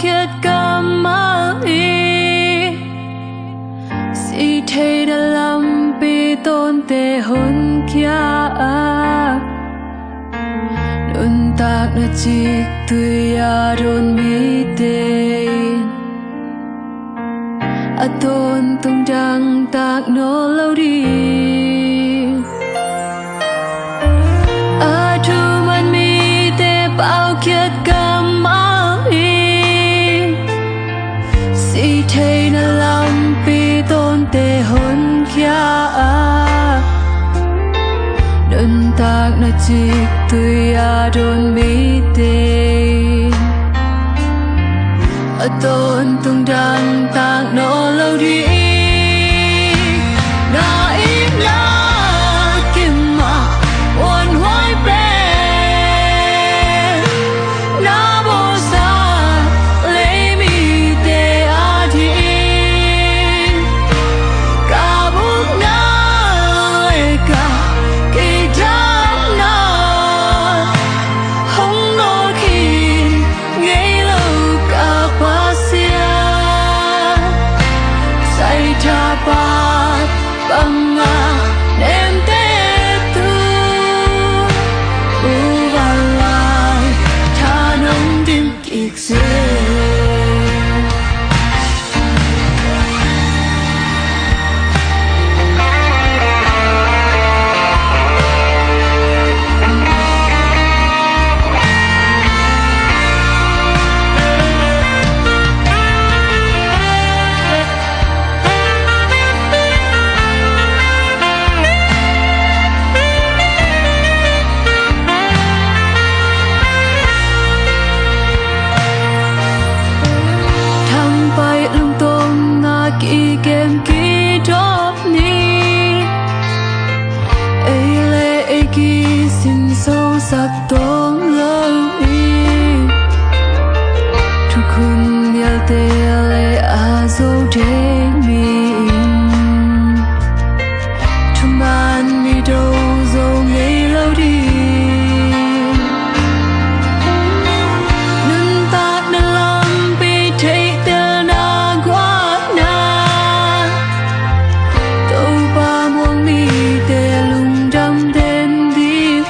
kiệt cam mai si thấy đã làm bị tôn tê hôn kia nun tak na chik tui a ron mi tên a tôn tung đăng tak no lâu đi a thu man mi te bao kiệt cam mai si thấy na làm bị tôn tê hôn kia nun tak na chik tui a ron mi tên a tôn tung đăng tak no lâu đi na im na kim ma wan hoai pe na bo sa lấy mi te a thi ka buk na le ka ki da na hong no khi ngây lâu cả ba sia say tha ba băng à em te tu u va lai tha nong tim kik se thăng bay lung tung na ki kem ki drop ni ai le ai ki xin sâu sắc tong lâu đi thu kun yal te le a zo de mi thu man mi do zo ngây lâu đi nun tak na lam bi thấy te na qua na đâu ba muang mi te lung đam den đi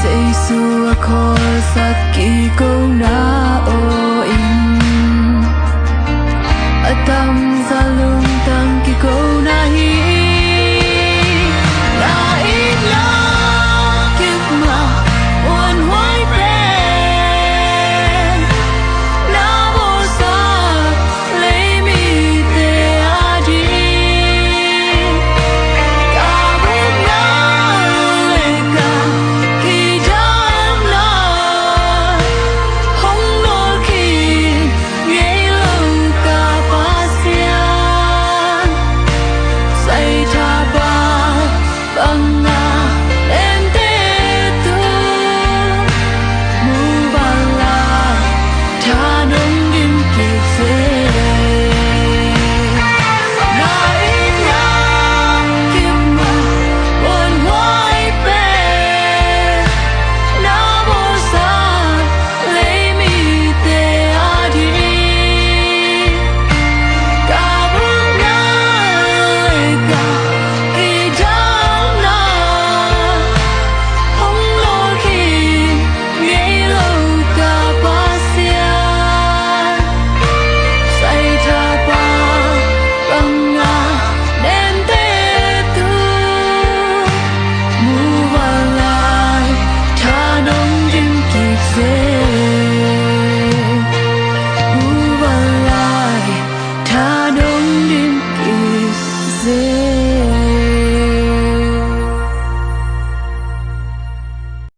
say su a call sat ki go na